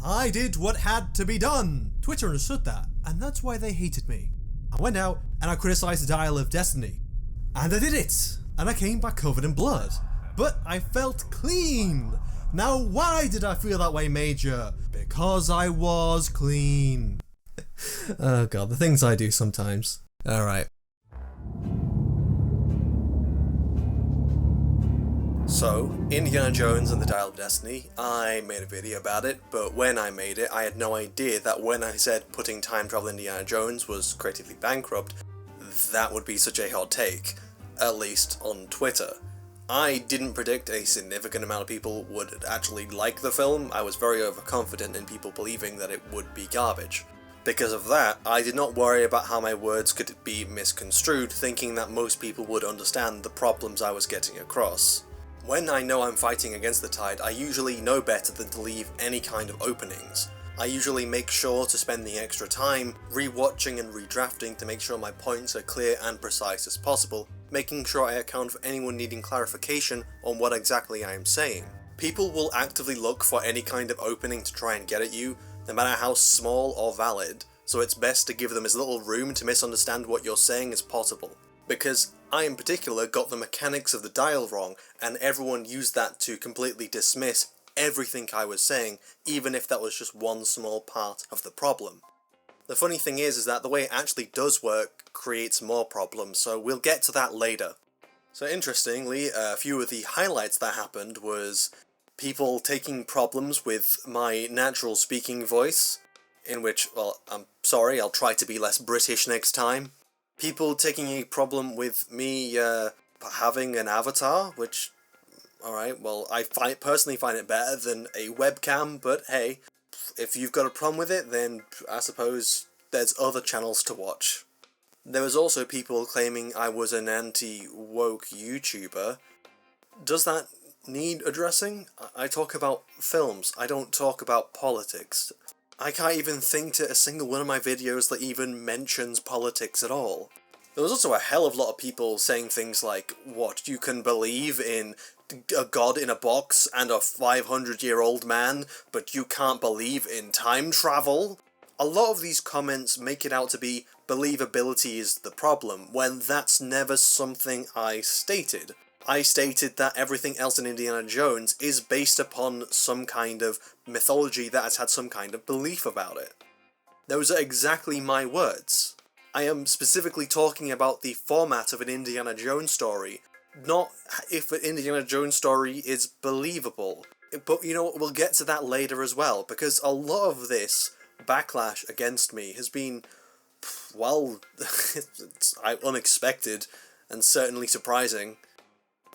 I did what had to be done. Twitter understood that, and that's why they hated me. I went out and I criticised the Dial of Destiny. And I did it! And I came back covered in blood. But I felt clean! Now why did I feel that way, Major? Because I was clean. Oh god, the things I do sometimes. Alright. So, Indiana Jones and the Dial of Destiny, I made a video about it, but when I made it, I had no idea that when I said putting time travel in Indiana Jones was creatively bankrupt, that would be such a hot take, at least on Twitter. I didn't predict a significant amount of people would actually like the film. I was very overconfident in people believing that it would be garbage. Because of that, I did not worry about how my words could be misconstrued, thinking that most people would understand the problems I was getting across. When I know I'm fighting against the tide, I usually know better than to leave any kind of openings. I usually make sure to spend the extra time rewatching and redrafting to make sure my points are clear and precise as possible, making sure I account for anyone needing clarification on what exactly I am saying. People will actively look for any kind of opening to try and get at you, no matter how small or valid, so it's best to give them as little room to misunderstand what you're saying as possible. Because I in particular got the mechanics of the dial wrong, and everyone used that to completely dismiss everything I was saying, even if that was just one small part of the problem. The funny thing is that the way it actually does work creates more problems, so we'll get to that later. So interestingly, a few of the highlights that happened was people taking problems with my natural speaking voice, in which, well, I'm sorry, I'll try to be less British next time. People taking a problem with me having an avatar, which, alright, well, I personally find it better than a webcam, but hey, if you've got a problem with it, then I suppose there's other channels to watch. There was also people claiming I was an anti-woke YouTuber. Does that need addressing? I talk about films, I don't talk about politics. I can't even think to a single one of my videos that even mentions politics at all. There was also a hell of a lot of people saying things like, what, you can believe in a god in a box and a 500-year-old man, but you can't believe in time travel? A lot of these comments make it out to be believability is the problem, when that's never something I stated. I stated that everything else in Indiana Jones is based upon some kind of mythology that has had some kind of belief about it. Those are exactly my words. I am specifically talking about the format of an Indiana Jones story, not if an Indiana Jones story is believable. But you know what, we'll get to that later as well, because a lot of this backlash against me has been, well, it's unexpected and certainly surprising.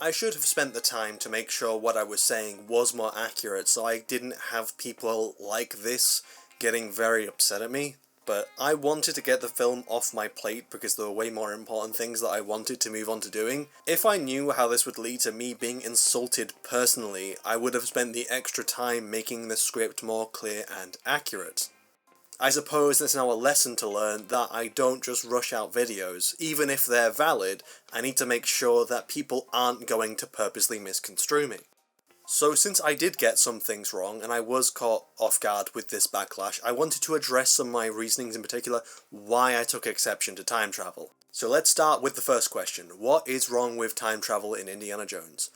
I should have spent the time to make sure what I was saying was more accurate, so I didn't have people like this getting very upset at me, but I wanted to get the film off my plate because there were way more important things that I wanted to move on to doing. If I knew how this would lead to me being insulted personally, I would have spent the extra time making the script more clear and accurate. I suppose there's now a lesson to learn that I don't just rush out videos. Even if they're valid, I need to make sure that people aren't going to purposely misconstrue me. So since I did get some things wrong, and I was caught off guard with this backlash, I wanted to address some of my reasonings, in particular why I took exception to time travel. So let's start with the first question. What is wrong with time travel in Indiana Jones?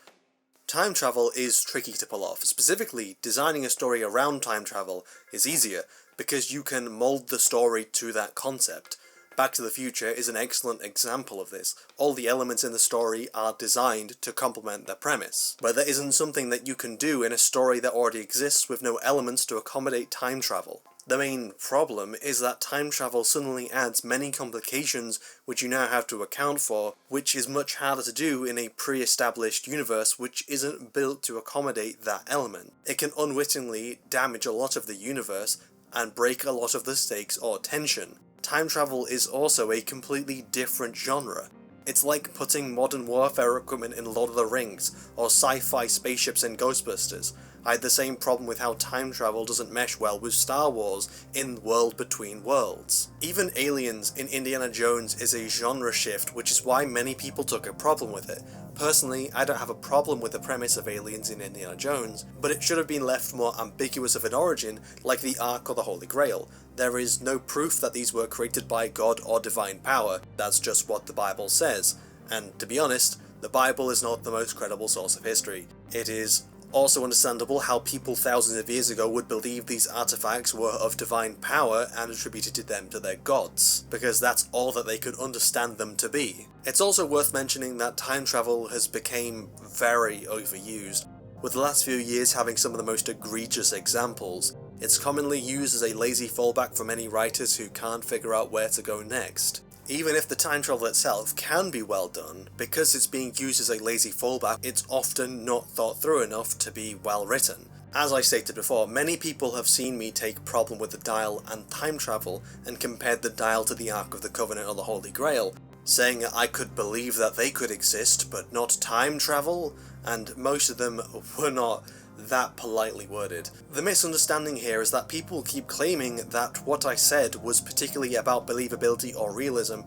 Time travel is tricky to pull off. Specifically, designing a story around time travel is easier, because you can mold the story to that concept. Back to the Future is an excellent example of this. All the elements in the story are designed to complement the premise. But that isn't something that you can do in a story that already exists with no elements to accommodate time travel. The main problem is that time travel suddenly adds many complications which you now have to account for, which is much harder to do in a pre-established universe which isn't built to accommodate that element. It can unwittingly damage a lot of the universe and break a lot of the stakes or tension. Time travel is also a completely different genre. It's like putting modern warfare equipment in Lord of the Rings, or sci-fi spaceships in Ghostbusters. I had the same problem with how time travel doesn't mesh well with Star Wars in World Between Worlds. Even Aliens in Indiana Jones is a genre shift, which is why many people took a problem with it. Personally, I don't have a problem with the premise of aliens in Indiana Jones, but it should have been left more ambiguous of an origin, like the Ark or the Holy Grail. There is no proof that these were created by God or divine power, that's just what the Bible says. And to be honest, the Bible is not the most credible source of history. It is also understandable how people thousands of years ago would believe these artifacts were of divine power and attributed them to their gods, because that's all that they could understand them to be. It's also worth mentioning that time travel has become very overused, with the last few years having some of the most egregious examples. It's commonly used as a lazy fallback for many writers who can't figure out where to go next. Even if the time travel itself can be well done, because it's being used as a lazy fallback, it's often not thought through enough to be well written. As I stated before, many people have seen me take problem with the Dial and time travel and compared the Dial to the Ark of the Covenant or the Holy Grail, saying I could believe that they could exist, but not time travel, and most of them were not that politely worded. The misunderstanding here is that people keep claiming that what I said was particularly about believability or realism,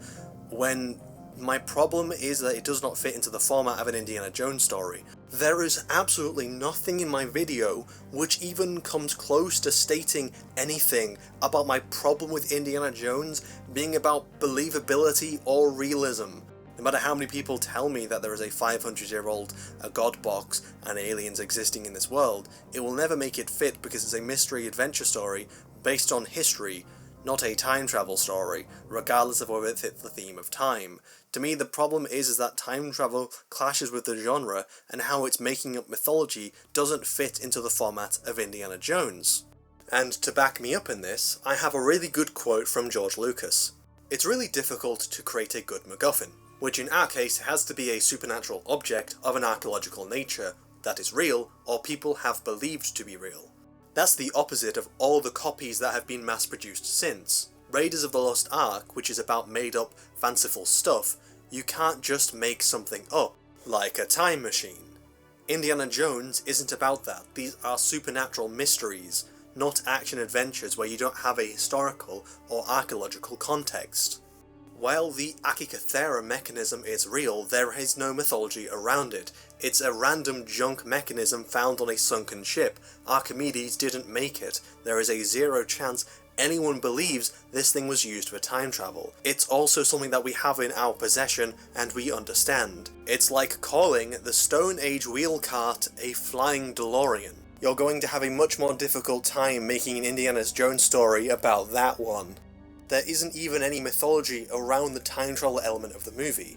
when my problem is that it does not fit into the format of an Indiana Jones story. There is absolutely nothing in my video which even comes close to stating anything about my problem with Indiana Jones being about believability or realism. No matter how many people tell me that there is a 500-year-old God box and aliens existing in this world, it will never make it fit because it's a mystery adventure story based on history, not a time travel story, regardless of whether it fits the theme of time. To me, the problem is that time travel clashes with the genre, and how it's making up mythology doesn't fit into the format of Indiana Jones. And to back me up in this, I have a really good quote from George Lucas. "It's really difficult to create a good MacGuffin, which in our case has to be a supernatural object of an archaeological nature that is real or people have believed to be real. That's the opposite of all the copies that have been mass-produced since. Raiders of the Lost Ark, which is about made-up, fanciful stuff, you can't just make something up, like a time machine. Indiana Jones isn't about that. These are supernatural mysteries, not action-adventures where you don't have a historical or archaeological context. While the Akikathera mechanism is real, there is no mythology around it. It's a random junk mechanism found on a sunken ship. Archimedes didn't make it. There is a 0 chance anyone believes this thing was used for time travel. It's also something that we have in our possession and we understand. It's like calling the Stone Age wheel cart a flying DeLorean. You're going to have a much more difficult time making an Indiana Jones story about that one. There isn't even any mythology around the time travel element of the movie.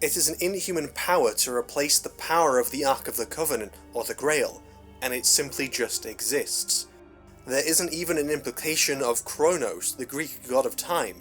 It is an inhuman power to replace the power of the Ark of the Covenant or the Grail, and it simply just exists. There isn't even an implication of Kronos, the Greek god of time.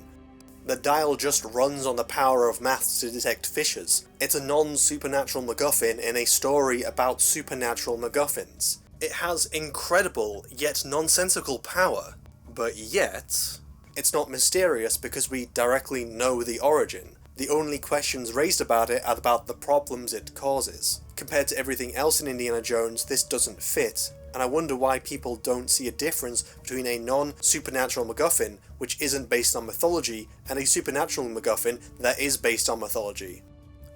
The Dial just runs on the power of maths to detect fissures. It's a non-supernatural MacGuffin in a story about supernatural MacGuffins. It has incredible, yet nonsensical power, but yet it's not mysterious because we directly know the origin. The only questions raised about it are about the problems it causes. Compared to everything else in Indiana Jones, this doesn't fit, and I wonder why people don't see a difference between a non-supernatural MacGuffin, which isn't based on mythology, and a supernatural MacGuffin that is based on mythology.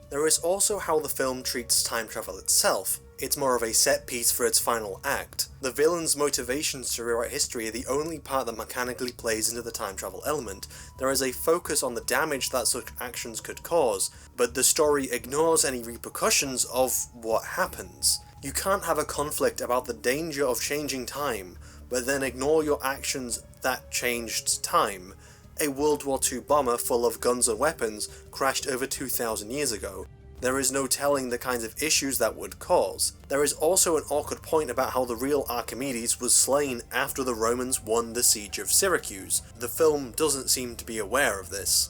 There is also how the film treats time travel itself. It's more of a set piece for its final act. The villain's motivations to rewrite history are the only part that mechanically plays into the time travel element. There is a focus on the damage that such actions could cause, but the story ignores any repercussions of what happens. You can't have a conflict about the danger of changing time, but then ignore your actions that changed time. A World War II bomber full of guns and weapons crashed over 2,000 years ago. There is no telling the kinds of issues that would cause. There is also an awkward point about how the real Archimedes was slain after the Romans won the siege of Syracuse. The film doesn't seem to be aware of this.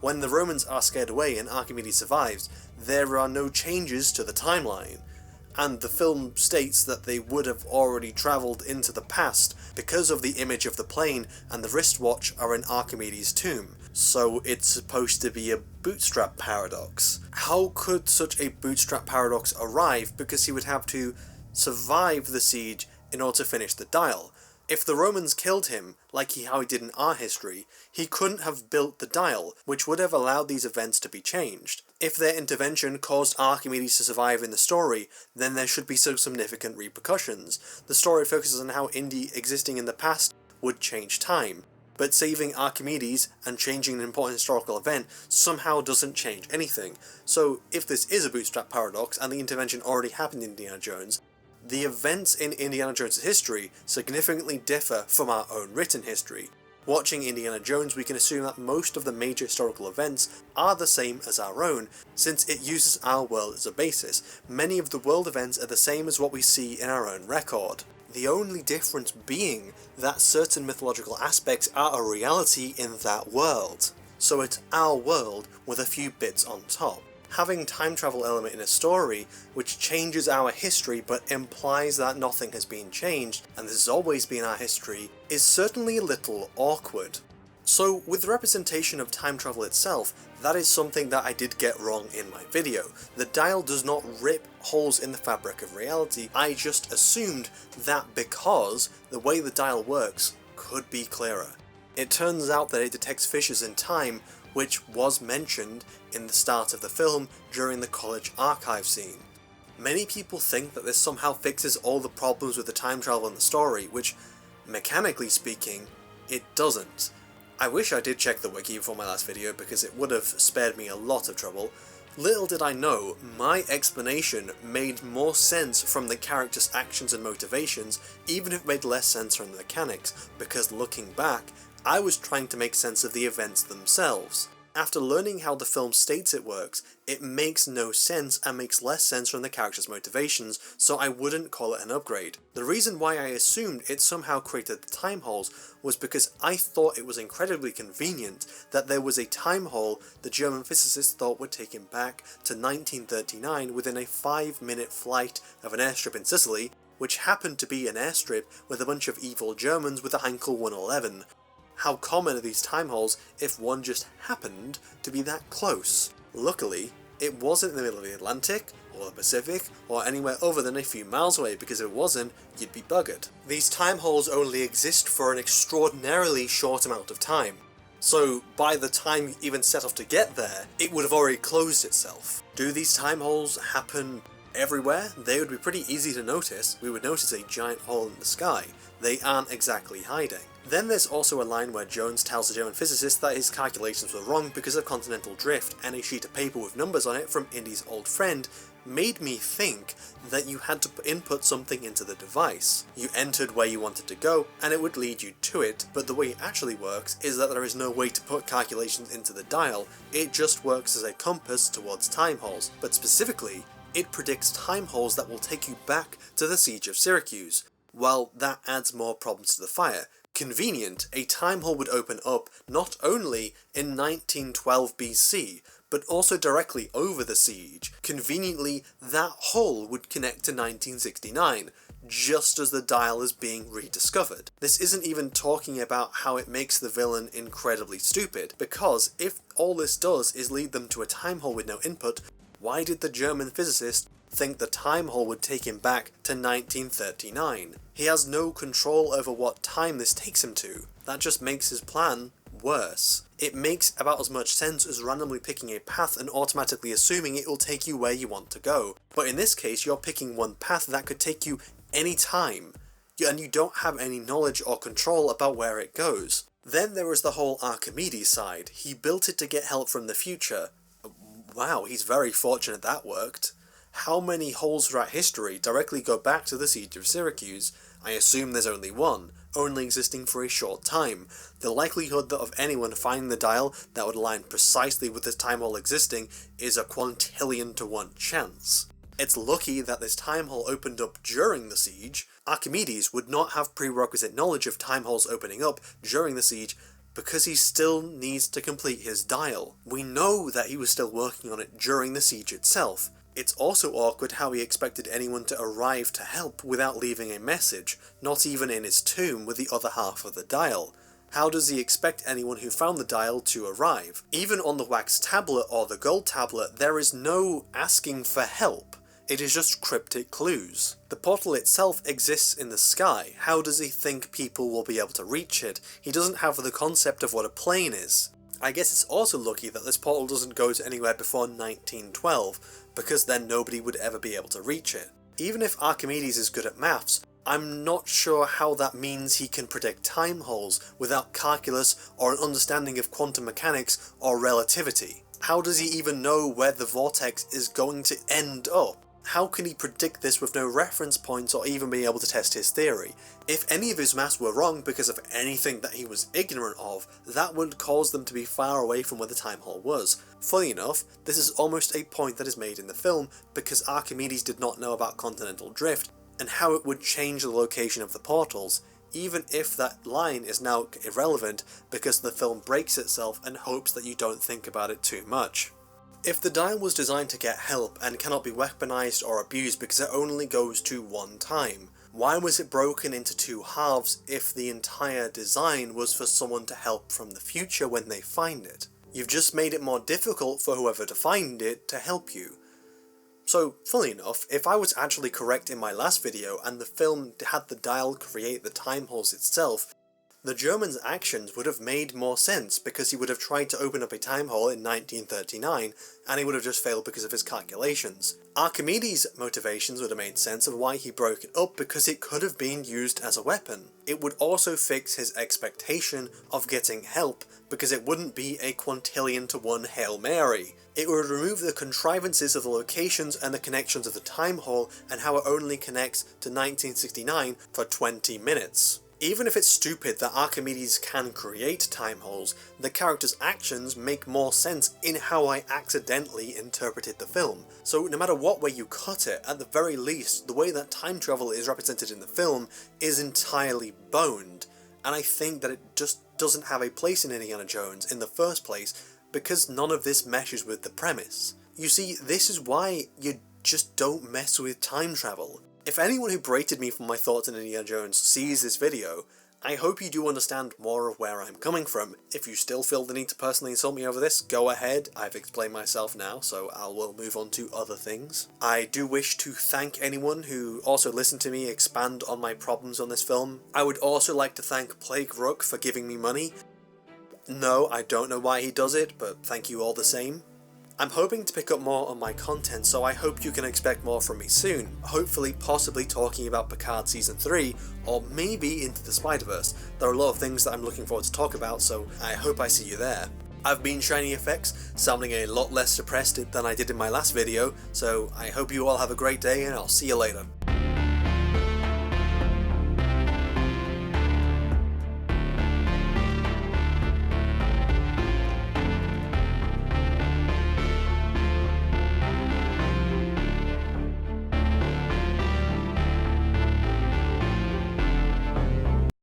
When the Romans are scared away and Archimedes survives, there are no changes to the timeline, and the film states that they would have already travelled into the past because of the image of the plane and the wristwatch are in Archimedes' tomb. So it's supposed to be a bootstrap paradox. How could such a bootstrap paradox arrive? Because he would have to survive the siege in order to finish the Dial. If the Romans killed him, like how he did in our history, he couldn't have built the dial, which would have allowed these events to be changed. If their intervention caused Archimedes to survive in the story, then there should be some significant repercussions. The story focuses on how Indy existing in the past would change time, but saving Archimedes and changing an important historical event somehow doesn't change anything. So if this is a bootstrap paradox and the intervention already happened in Indiana Jones, the events in Indiana Jones' history significantly differ from our own written history. Watching Indiana Jones, we can assume that most of the major historical events are the same as our own, since it uses our world as a basis. Many of the world events are the same as what we see in our own record. The only difference being that certain mythological aspects are a reality in that world. So it's our world with a few bits on top. Having time travel element in a story which changes our history but implies that nothing has been changed and this has always been our history is certainly a little awkward. So with the representation of time travel itself, that is something that I did get wrong in my video. The dial does not rip holes in the fabric of reality. I just assumed that because the way the dial works could be clearer. It turns out that it detects fissures in time, which was mentioned in the start of the film during the college archive scene. Many people think that this somehow fixes all the problems with the time travel in the story, which, mechanically speaking, it doesn't. I wish I did check the wiki before my last video because it would have spared me a lot of trouble. Little did I know, my explanation made more sense from the character's actions and motivations, even if it made less sense from the mechanics, because looking back, I was trying to make sense of the events themselves. After learning how the film states it works, it makes no sense and makes less sense from the character's motivations, so I wouldn't call it an upgrade. The reason why I assumed it somehow created the time holes was because I thought it was incredibly convenient that there was a time hole the German physicists thought would take him back to 1939 within a 5-minute flight of an airstrip in Sicily, which happened to be an airstrip with a bunch of evil Germans with a Heinkel 111. How common are these time holes if one just happened to be that close? Luckily, it wasn't in the middle of the Atlantic, or the Pacific, or anywhere other than a few miles away, because if it wasn't, you'd be buggered. These time holes only exist for an extraordinarily short amount of time, so by the time you even set off to get there, it would have already closed itself. Do these time holes happen everywhere? They would be pretty easy to notice. We would notice a giant hole in the sky. They aren't exactly hiding. Then there's also a line where Jones tells the German physicist that his calculations were wrong because of continental drift, and a sheet of paper with numbers on it from Indy's old friend made me think that you had to input something into the device. You entered where you wanted to go, and it would lead you to it, but the way it actually works is that there is no way to put calculations into the dial, it just works as a compass towards time holes, but specifically, it predicts time holes that will take you back to the Siege of Syracuse. Well, that adds more problems to the fire. Convenient, a time hole would open up not only in 1912 BC, but also directly over the siege. Conveniently, that hole would connect to 1969, just as the dial is being rediscovered. This isn't even talking about how it makes the villain incredibly stupid, because if all this does is lead them to a time hole with no input, why did the German physicist think the time hole would take him back to 1939? He has no control over what time this takes him to. That just makes his plan worse. It makes about as much sense as randomly picking a path and automatically assuming it will take you where you want to go. But in this case, you're picking one path that could take you any time, and you don't have any knowledge or control about where it goes. Then there is the whole Archimedes side. He built it to get help from the future. Wow, he's very fortunate that worked. How many holes throughout history directly go back to the Siege of Syracuse? I assume there's only one, only existing for a short time. The likelihood of anyone finding the dial that would align precisely with this time hole existing is a quintillion to 1 chance. It's lucky that this time hole opened up during the siege. Archimedes would not have prerequisite knowledge of time holes opening up during the siege because he still needs to complete his dial. We know that he was still working on it during the siege itself. It's also awkward how he expected anyone to arrive to help without leaving a message, not even in his tomb with the other half of the dial. How does he expect anyone who found the dial to arrive? Even on the wax tablet or the gold tablet, there is no asking for help. It is just cryptic clues. The portal itself exists in the sky. How does he think people will be able to reach it? He doesn't have the concept of what a plane is. I guess it's also lucky that this portal doesn't go to anywhere before 1912, because then nobody would ever be able to reach it. Even if Archimedes is good at maths, I'm not sure how that means he can predict time holes without calculus or an understanding of quantum mechanics or relativity. How does he even know where the vortex is going to end up? How can he predict this with no reference points or even be able to test his theory? If any of his maths were wrong because of anything that he was ignorant of, that would cause them to be far away from where the time hole was. Funny enough, this is almost a point that is made in the film because Archimedes did not know about continental drift and how it would change the location of the portals, even if that line is now irrelevant because the film breaks itself and hopes that you don't think about it too much. If the dial was designed to get help and cannot be weaponized or abused because it only goes to one time, why was it broken into two halves if the entire design was for someone to help from the future when they find it? You've just made it more difficult for whoever to find it to help you. So, funnily enough, if I was actually correct in my last video and the film had the dial create the time holes itself, the German's actions would have made more sense because he would have tried to open up a time hole in 1939 and he would have just failed because of his calculations. Archimedes' motivations would have made sense of why he broke it up because it could have been used as a weapon. It would also fix his expectation of getting help because it wouldn't be a quintillion to one Hail Mary. It would remove the contrivances of the locations and the connections of the time hole and how it only connects to 1969 for 20 minutes. Even if it's stupid that Archimedes can create time holes, the character's actions make more sense in how I accidentally interpreted the film. So no matter what way you cut it, at the very least, the way that time travel is represented in the film is entirely boned, and I think that it just doesn't have a place in Indiana Jones in the first place because none of this meshes with the premise. You see, this is why you just don't mess with time travel. If anyone who berated me for my thoughts on Indiana Jones sees this video, I hope you do understand more of where I'm coming from. If you still feel the need to personally insult me over this, go ahead. I've explained myself now, so I will move on to other things. I do wish to thank anyone who also listened to me expand on my problems on this film. I would also like to thank Plague Rook for giving me money. No, I don't know why he does it, but thank you all the same. I'm hoping to pick up more on my content, so I hope you can expect more from me soon, hopefully possibly talking about Picard Season 3, or maybe Into the Spider-Verse. There are a lot of things that I'm looking forward to talk about, so I hope I see you there. I've been Shiny Effects, sounding a lot less depressed than I did in my last video, so I hope you all have a great day and I'll see you later.